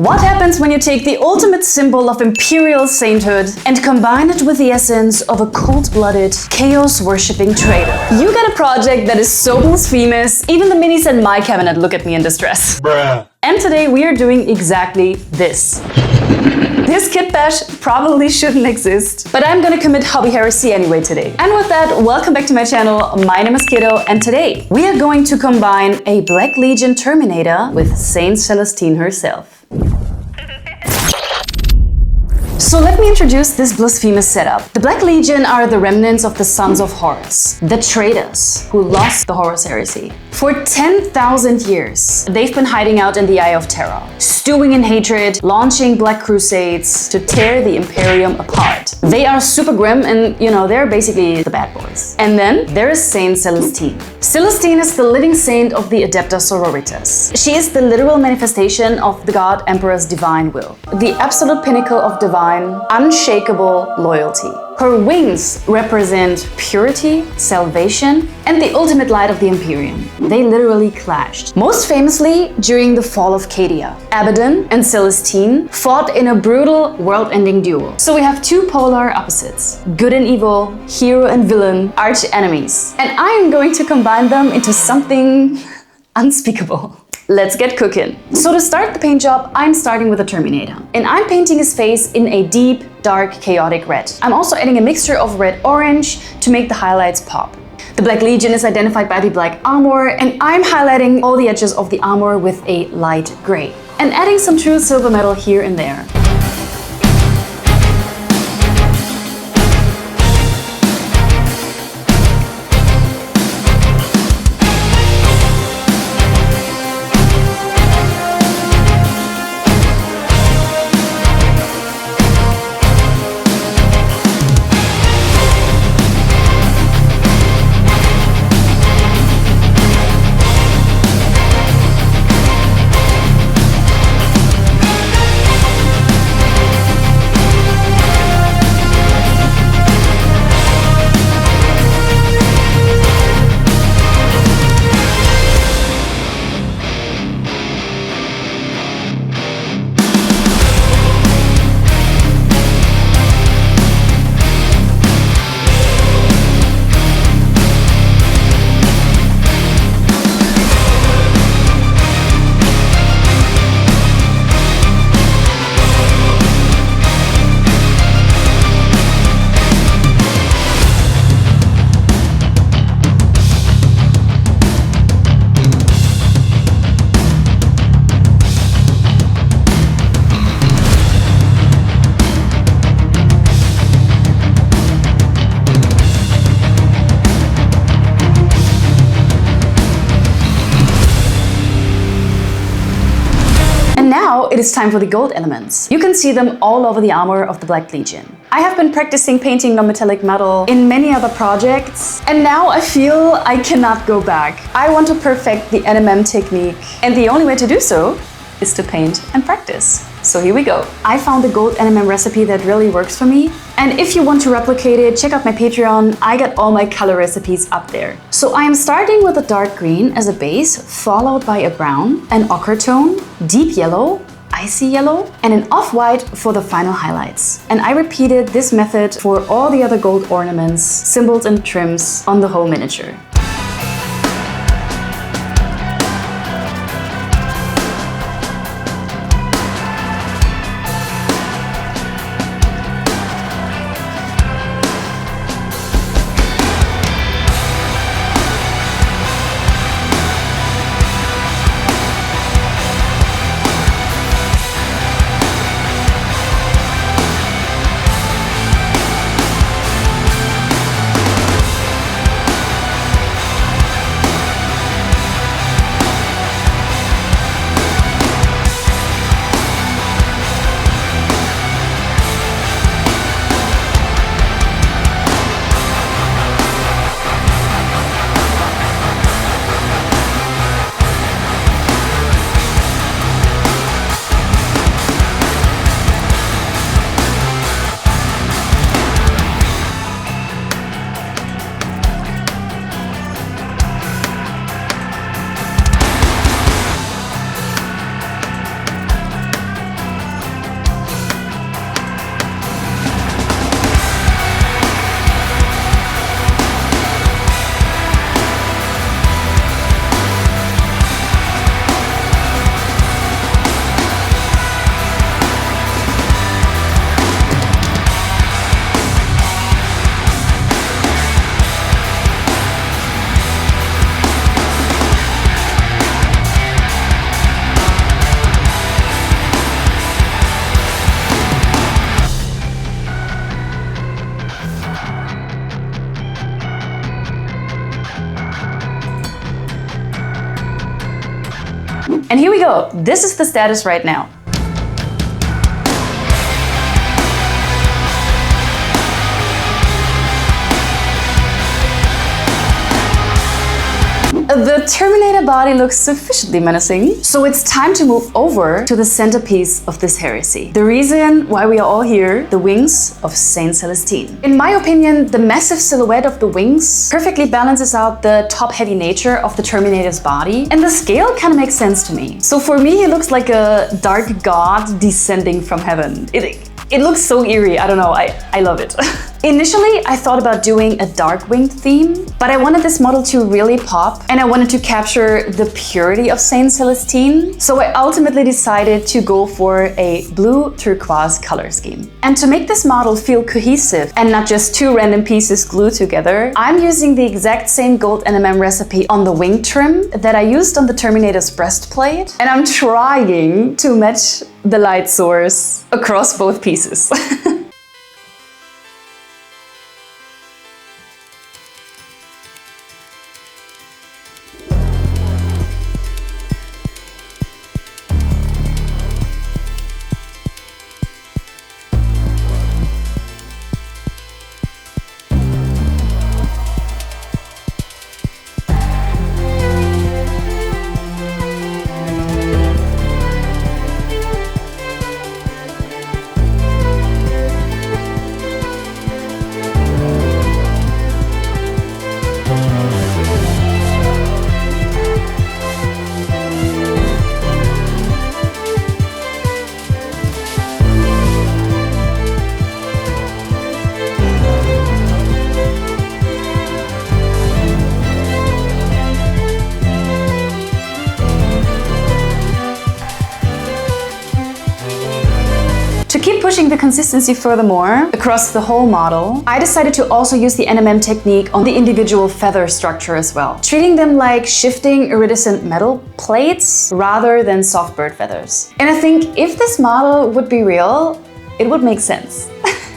What happens when you take the ultimate symbol of imperial sainthood and combine it with the essence of a cold-blooded, chaos-worshipping traitor? You get a project that is so blasphemous, even the minis in my cabinet look at me in distress. Bruh. And today we are doing exactly this. This kitbash probably shouldn't exist, but I'm gonna commit hobby heresy anyway today. And with that, welcome back to my channel. My name is Kiddo, and today we are going to combine a Black Legion Terminator with Saint Celestine herself. So let me introduce this blasphemous setup. The Black Legion are the remnants of the Sons of Horus, the traitors who lost the Horus heresy. For 10,000 years, they've been hiding out in the Eye of Terror, stewing in hatred, launching black crusades to tear the Imperium apart. They are super grim and, they're basically the bad boys. And then there is Saint Celestine. Celestine is the living saint of the Adepta Sororitas. She is the literal manifestation of the God Emperor's divine will, the absolute pinnacle of divine, unshakable loyalty. Her wings represent purity, salvation, and the ultimate light of the Imperium. They literally clashed. Most famously, during the fall of Cadia, Abaddon and Celestine fought in a brutal, world-ending duel. So we have two polar opposites, good and evil, hero and villain, arch enemies. And I am going to combine them into something unspeakable. Let's get cooking. So to start the paint job, I'm starting with a Terminator. And I'm painting his face in a deep, dark, chaotic red. I'm also adding a mixture of red-orange to make the highlights pop. The Black Legion is identified by the black armor, and I'm highlighting all the edges of the armor with a light gray. And adding some true silver metal here and there. Now it is time for the gold elements. You can see them all over the armor of the Black Legion. I have been practicing painting non-metallic metal in many other projects, and now I feel I cannot go back. I want to perfect the NMM technique, and the only way to do so is to paint and practice. So here we go. I found the gold NMM recipe that really works for me. And if you want to replicate it, check out my Patreon. I got all my color recipes up there. So I am starting with a dark green as a base, followed by a brown, an ochre tone, deep yellow, icy yellow, and an off-white for the final highlights. And I repeated this method for all the other gold ornaments, symbols and trims on the whole miniature. And here we go. This is the status right now. The Terminator body looks sufficiently menacing, so it's time to move over to the centerpiece of this heresy. The reason why we are all here, the wings of Saint Celestine. In my opinion, the massive silhouette of the wings perfectly balances out the top-heavy nature of the Terminator's body, and the scale kind of makes sense to me. So for me, he looks like a dark god descending from heaven. It looks so eerie, I don't know, I love it. Initially, I thought about doing a dark winged theme, but I wanted this model to really pop and I wanted to capture the purity of Saint Celestine. So I ultimately decided to go for a blue turquoise color scheme. And to make this model feel cohesive and not just two random pieces glued together, I'm using the exact same gold NMM recipe on the wing trim that I used on the Terminator's breastplate. And I'm trying to match the light source across both pieces. To keep pushing the consistency furthermore across the whole model, I decided to also use the NMM technique on the individual feather structure as well, treating them like shifting iridescent metal plates rather than soft bird feathers. And I think if this model would be real, it would make sense.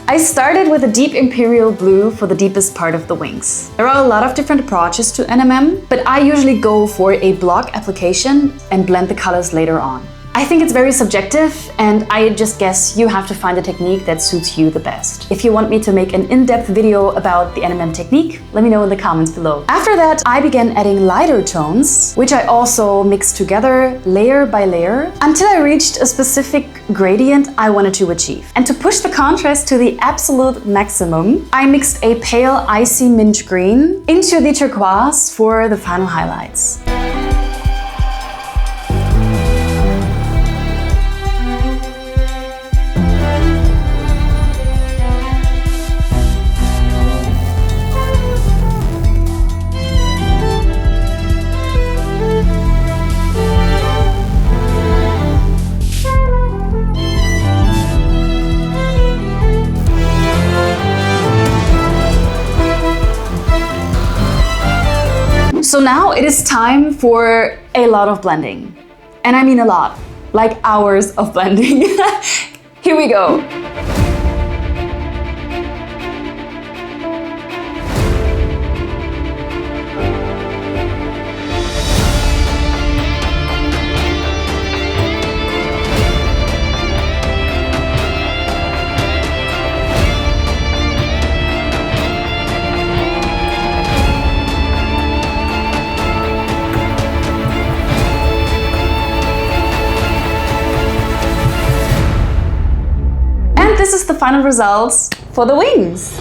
I started with a deep imperial blue for the deepest part of the wings. There are a lot of different approaches to NMM, but I usually go for a block application and blend the colors later on. I think it's very subjective, and I just guess you have to find a technique that suits you the best. If you want me to make an in-depth video about the NMM technique, let me know in the comments below. After that, I began adding lighter tones, which I also mixed together layer by layer until I reached a specific gradient I wanted to achieve. And to push the contrast to the absolute maximum, I mixed a pale icy mint green into the turquoise for the final highlights. So now it is time for a lot of blending. And I mean a lot, like hours of blending. Here we go. This is the final results for the wings.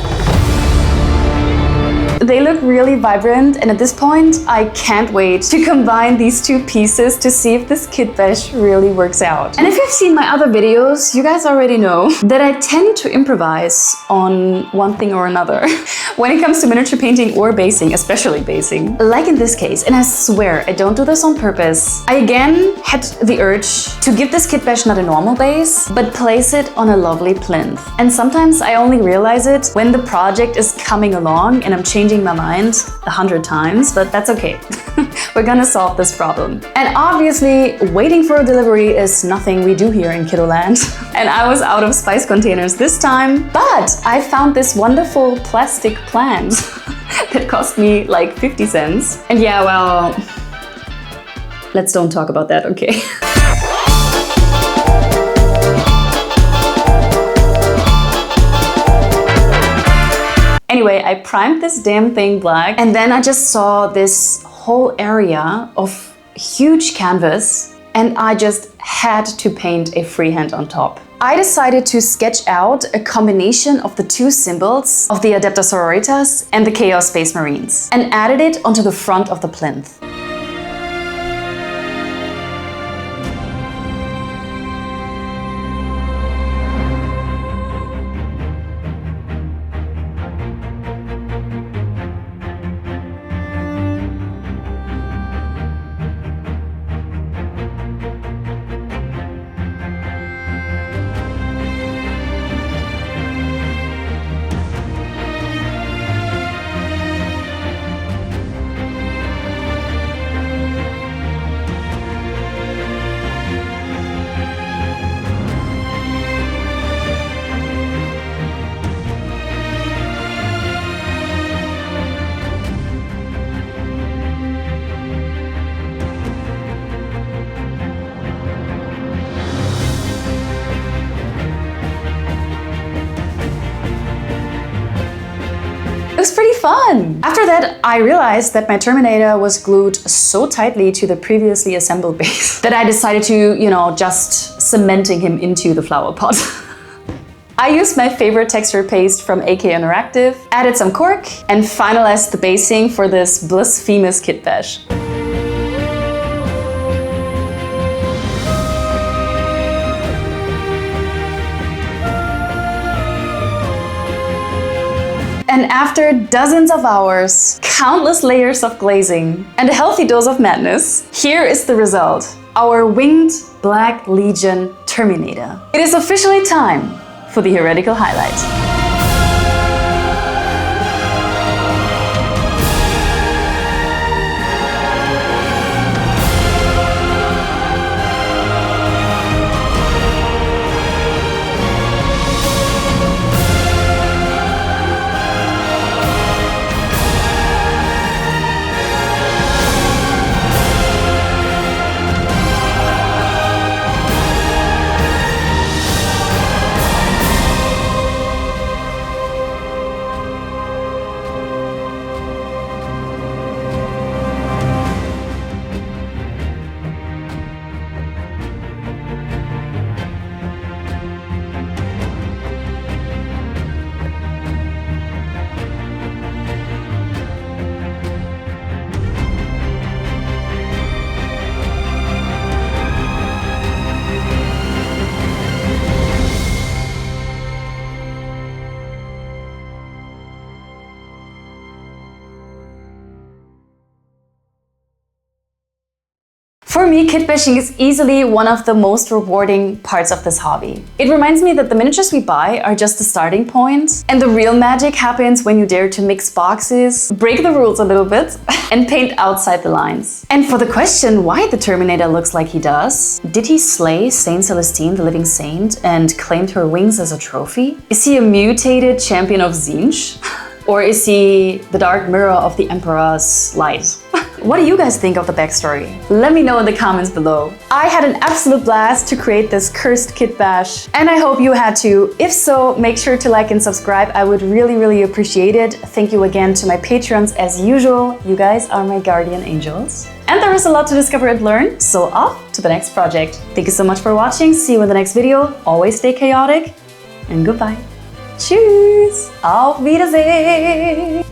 They look really vibrant, and at this point I can't wait to combine these two pieces to see if this kitbash really works out. And if you've seen my other videos, you guys already know that I tend to improvise on one thing or another when it comes to miniature painting or basing, especially basing. Like in this case, and I swear I don't do this on purpose, I again had the urge to give this kitbash not a normal base, but place it on a lovely plinth. And sometimes I only realize it when the project is coming along and I'm changing my mind 100 times, but that's okay. We're gonna solve this problem. And obviously, waiting for a delivery is nothing we do here in Kiddo land. And I was out of spice containers this time, but I found this wonderful plastic plant that cost me like 50 cents. And yeah, well, Let's don't talk about that, okay? Anyway, I primed this damn thing black, and then I just saw this whole area of huge canvas, and I just had to paint a freehand on top. I decided to sketch out a combination of the two symbols of the Adepta Sororitas and the Chaos Space Marines, and added it onto the front of the plinth. It was pretty fun! After that, I realized that my Terminator was glued so tightly to the previously assembled base that I decided to, just cementing him into the flower pot. I used my favorite texture paste from AK Interactive, added some cork, and finalized the basing for this blasphemous kitbash. And after dozens of hours, countless layers of glazing, and a healthy dose of madness, here is the result. Our winged Black Legion Terminator. It is officially time for the heretical highlight. For me, kitbashing is easily one of the most rewarding parts of this hobby. It reminds me that the miniatures we buy are just the starting point, and the real magic happens when you dare to mix boxes, break the rules a little bit, and paint outside the lines. And for the question why the Terminator looks like he does, did he slay Saint Celestine, the living saint, and claimed her wings as a trophy? Is he a mutated champion of Zinj? Or is he the dark mirror of the Emperor's light? What do you guys think of the backstory? Let me know in the comments below. I had an absolute blast to create this cursed kitbash, and I hope you had too. If so, make sure to like and subscribe. I would really appreciate it. Thank you again to my patrons as usual. You guys are my guardian angels. And there is a lot to discover and learn, so off to the next project. Thank you so much for watching. See you in the next video. Always stay chaotic, and goodbye. Tschüss! Auf Wiedersehen!